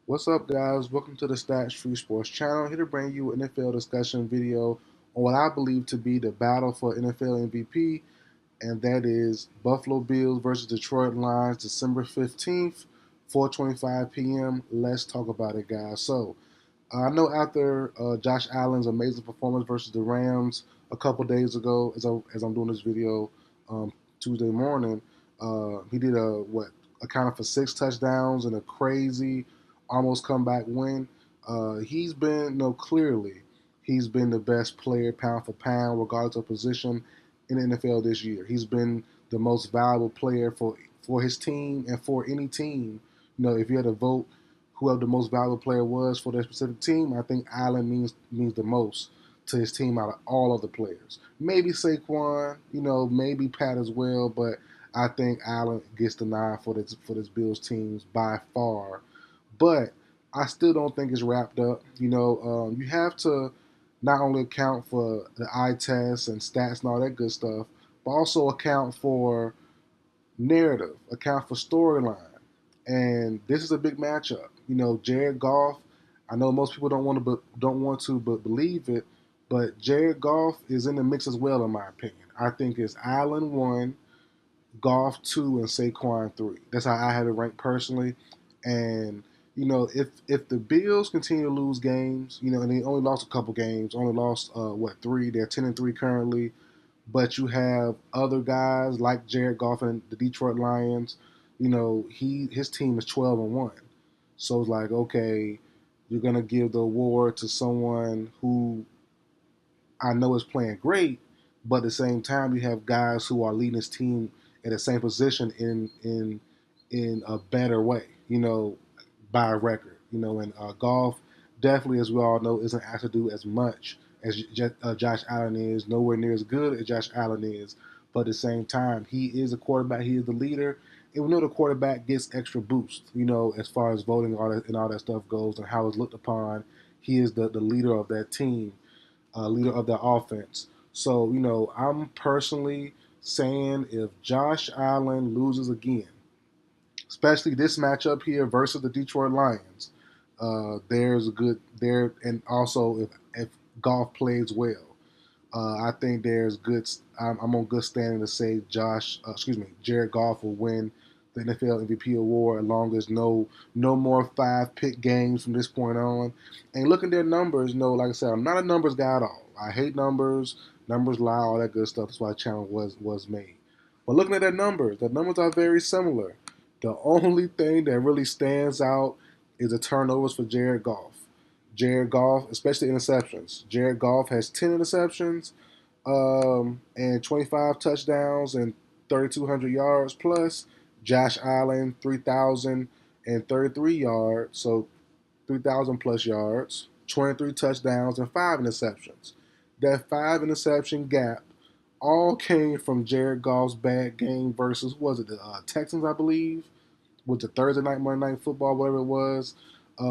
What's up, guys? Welcome to the Stats Free Sports channel. Here to bring you an NFL discussion video on what I believe to be the battle for NFL MVP, and that is Buffalo Bills versus Detroit Lions, December 15th, 4:25 p.m. Let's talk about it, guys. I know after Josh Allen's amazing performance versus the Rams a couple days ago, as I'm doing this video Tuesday morning, he did accounted for 6 touchdowns and a crazy almost comeback win. He's been clearly he's been the best player pound for pound, regardless of position in the NFL this year. He's been the most valuable player for his team and for any team. If you had to vote whoever the most valuable player was for their specific team, I think Allen means the most to his team out of all of the players. Maybe Saquon, maybe Pat as well, but I think Allen gets the nod for this Bills teams by far. But I still don't think it's wrapped up. You have to not only account for the eye tests and stats and all that good stuff, but also account for narrative, account for storyline. And this is a big matchup. Jared Goff. I know most people don't want to believe it, but Jared Goff is in the mix as well, in my opinion. I think it's Allen 1, Goff 2, and Saquon 3. That's how I have it ranked personally. And if the Bills continue to lose games, and they only lost a couple games, only lost 3. They're 10-3 currently. But you have other guys like Jared Goff and the Detroit Lions. His team is 12-1. So it's like, okay, you're gonna give the award to someone who I know is playing great, but at the same time you have guys who are leading his team at the same position in a better way, by a record. And Golf definitely, as we all know, isn't asked to do as much as Josh Allen is, nowhere near as good as Josh Allen is. But at the same time, he is a quarterback. He is the leader. And we know the quarterback gets extra boost, as far as voting and all that stuff goes and how it's looked upon. He is the leader of that team, leader of the offense. So, I'm personally saying if Josh Allen loses again, especially this matchup here versus the Detroit Lions, there's a good there, and also if Golf plays well, I think there's good. I'm on good standing to say Jared Goff will win the NFL MVP award as long as no more 5 pick games from this point on. And looking at their numbers, like I said, I'm not a numbers guy at all. I hate numbers. Numbers lie, all that good stuff. That's why the channel was made. But looking at the numbers are very similar. The only thing that really stands out is the turnovers for Jared Goff. Jared Goff, especially interceptions. Jared Goff has 10 interceptions, and 25 touchdowns and 3,200 yards plus. Josh Allen, 3,033 yards, so 3,000 plus yards, 23 touchdowns, and 5 interceptions. That 5 interception gap all came from Jared Goff's bad game versus, was it the Texans, I believe? With the Thursday night, Monday night football, whatever it was,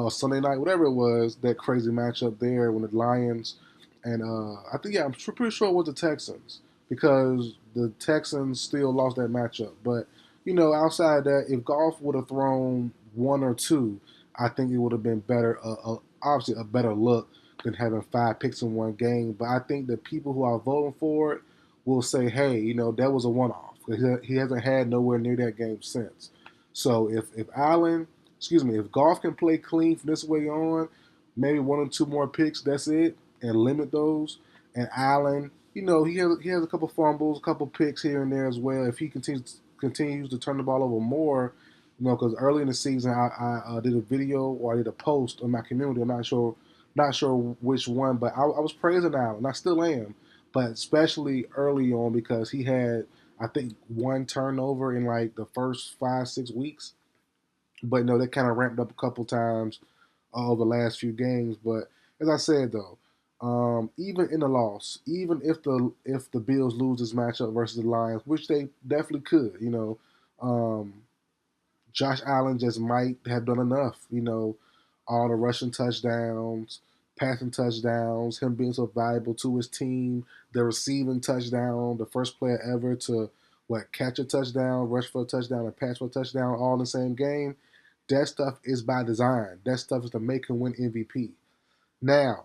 Sunday night, whatever it was, that crazy matchup there when the Lions and I think, yeah, I'm pretty sure it was the Texans because the Texans still lost that matchup. But outside that, if Golf would have thrown 1 or 2, I think it would have been better. Obviously, a better look than having 5 picks in one game. But I think the people who are voting for it will say, hey, that was a one-off. He hasn't had nowhere near that game since. So if Golf can play clean from this way on, maybe 1 or 2 more picks, that's it, and limit those. And Allen, he has a couple fumbles, a couple picks here and there as well. If he continues to turn the ball over more, because early in the season I did a video or I did a post on my community. I'm not sure which one, but I was praising Allen. I still am, but especially early on because he had, I think, 1 turnover in like the first 5-6 weeks. But no, that kind of ramped up a couple times over the last few games. But as I said though, even in the loss, even if the Bills lose this matchup versus the Lions, which they definitely could, um, Josh Allen just might have done enough. All the rushing touchdowns, passing touchdowns, him being so valuable to his team, the receiving touchdown, the first player ever to catch a touchdown, rush for a touchdown, and pass for a touchdown, all in the same game. That stuff is by design. That stuff is to make him win MVP. Now,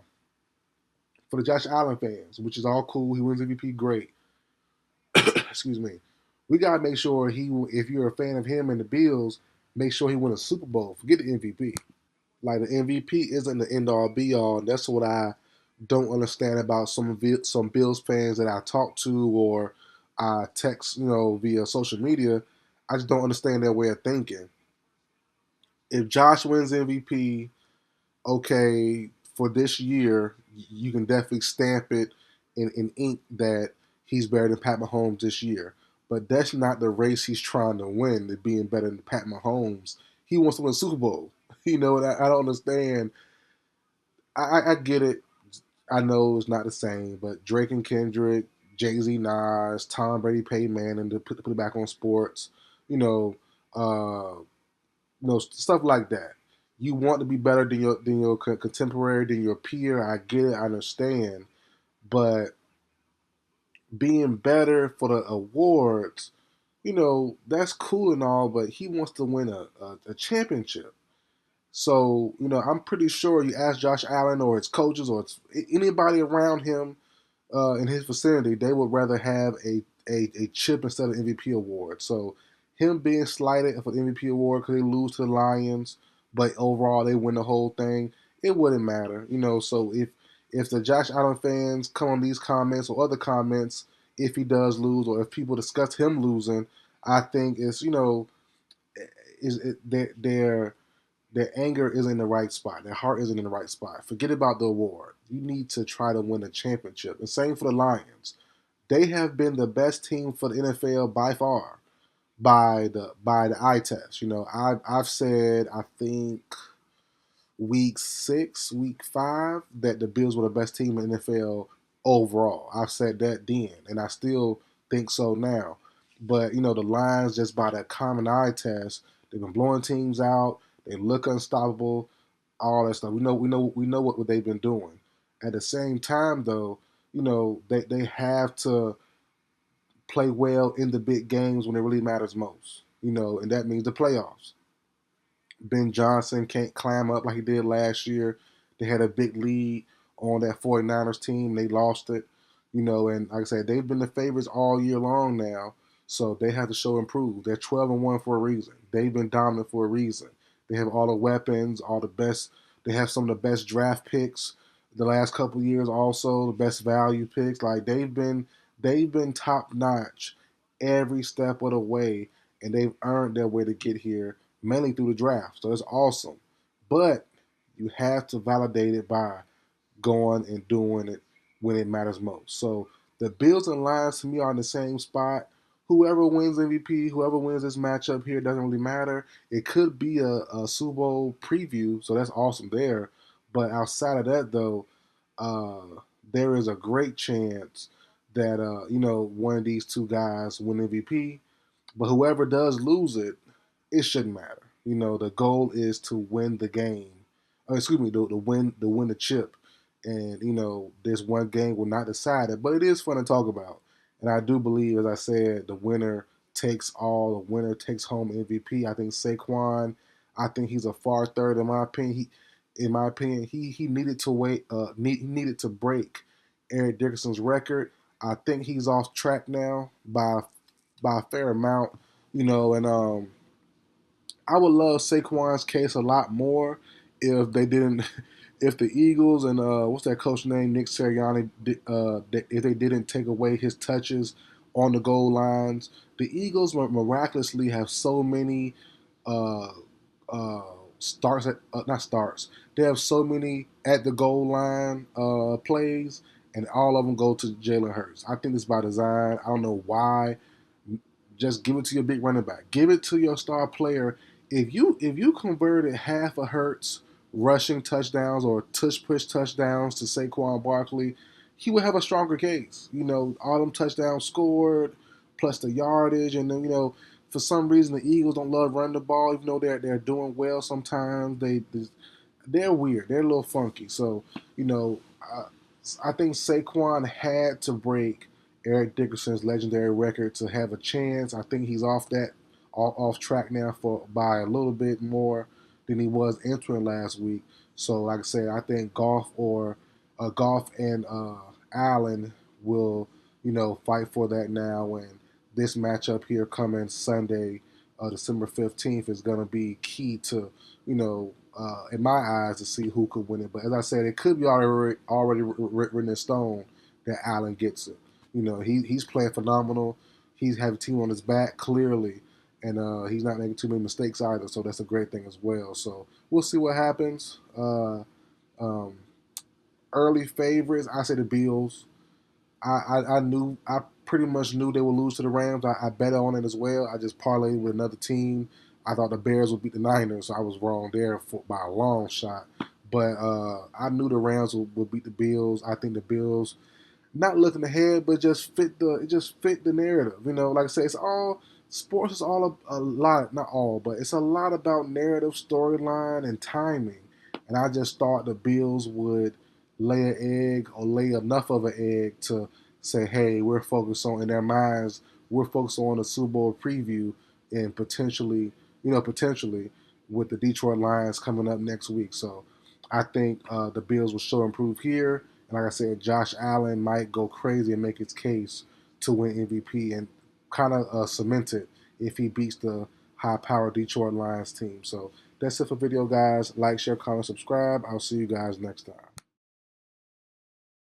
for the Josh Allen fans, which is all cool, he wins MVP, great. Excuse me. We gotta make sure he, if you're a fan of him and the Bills, make sure he win a Super Bowl. Forget the MVP. Like the MVP isn't the end all be all. That's what I don't understand about some Bills fans that I talk to or I text, via social media. I just don't understand their way of thinking. If Josh wins MVP, okay, for this year, you can definitely stamp it in ink that he's better than Pat Mahomes this year. But that's not the race he's trying to win, to being better than Pat Mahomes. He wants to win a Super Bowl. I don't understand. I get it. I know it's not the same, but Drake and Kendrick, Jay Z, Nas, Tom Brady, Peyton Manning to put it back on sports. You know, uh, stuff like that. You want to be better than your contemporary, than your peer. I get it, I understand, but being better for the awards, that's cool and all. But he wants to win a championship. So I'm pretty sure you ask Josh Allen or his coaches or anybody around him in his vicinity, they would rather have a chip instead of MVP award. So him being slighted for the MVP award because they lose to the Lions, but overall they win the whole thing, it wouldn't matter. So if the Josh Allen fans come on these comments or other comments, if he does lose or if people discuss him losing, I think it's is it, their anger isn't in the right spot. Their heart isn't in the right spot. Forget about the award. You need to try to win a championship. And same for the Lions. They have been the best team for the NFL by far by the eye test. I've said I think week 6, week 5 that the Bills were the best team in the NFL overall. I've said that then, and I still think so now. But the Lions, just by that common eye test, they've been blowing teams out. They look unstoppable. All that stuff. We know what they've been doing. At the same time, though, they have to play well in the big games when it really matters most. And that means the playoffs. Ben Johnson can't climb up like he did last year. They had a big lead on that 49ers team. They lost it. And like I said, they've been the favorites all year long now. So they have to show improve. They're 12-1 for a reason. They've been dominant for a reason. They have all the weapons, all the best. They have some of the best draft picks the last couple of years. Also, the best value picks. Like they've been top notch every step of the way, and they've earned their way to get here mainly through the draft. So it's awesome. But you have to validate it by going and doing it when it matters most. So the Bills and Lions to me are in the same spot. Whoever wins MVP, whoever wins this matchup here doesn't really matter. It could be a Super Bowl preview, so that's awesome there. But outside of that, though, there is a great chance that one of these two guys win MVP. But whoever does lose it, it shouldn't matter. The goal is to win the game. Excuse me, to win the chip. And this one game will not decide it, but it is fun to talk about. And I do believe, as I said, the winner takes all. The winner takes home MVP. I think Saquon. I think he's a far third in my opinion. He needed to wait. He needed to break Eric Dickerson's record. I think he's off track now by a fair amount. And I would love Saquon's case a lot more if they didn't, if the Eagles and what's that coach name, Nick Sirianni, if they didn't take away his touches on the goal lines. The Eagles miraculously have so many uh, uh, starts at not starts. They have so many at the goal line plays, and all of them go to Jalen Hurts. I think it's by design. I don't know why. Just give it to your big running back. Give it to your star player. If you converted half of Hurts rushing touchdowns or tush push touchdowns to Saquon Barkley, he would have a stronger case. All them touchdowns scored plus the yardage, and then for some reason the Eagles don't love running the ball, even though they're doing well. Sometimes they're weird. They're a little funky. So I think Saquon had to break Eric Dickerson's legendary record to have a chance. I think he's off track now for by a little bit more. than he was entering last week. So, like I said, I think Goff and Allen will, fight for that now. And this matchup here coming Sunday, December 15th, is going to be key to, in my eyes, to see who could win it. But as I said, it could be already written in stone that Allen gets it. He's playing phenomenal. He's having a team on his back clearly, and he's not making too many mistakes either. So that's a great thing as well. So we'll see what happens. Um, Early favorites, I say the Bills. I pretty much knew they would lose to the Rams. I bet on it as well. I just parlayed with another team. I thought the Bears would beat the Niners, so I was wrong there by a long shot. But I knew the Rams would beat the Bills. I think the Bills, not looking ahead, but it just fit the narrative. Like I said, it's all sports is all a lot, not all, but it's a lot about narrative, storyline, and timing. And I just thought the Bills would lay an egg or lay enough of an egg to say, hey, we're focused on, in their minds, we're focused on the Super Bowl preview and potentially with the Detroit Lions coming up next week. So I think the Bills will show improve here. And like I said, Josh Allen might go crazy and make his case to win MVP and kind of cement it if he beats the high-powered Detroit Lions team. So that's it for video, guys. Like, share, comment, subscribe. I'll see you guys next time.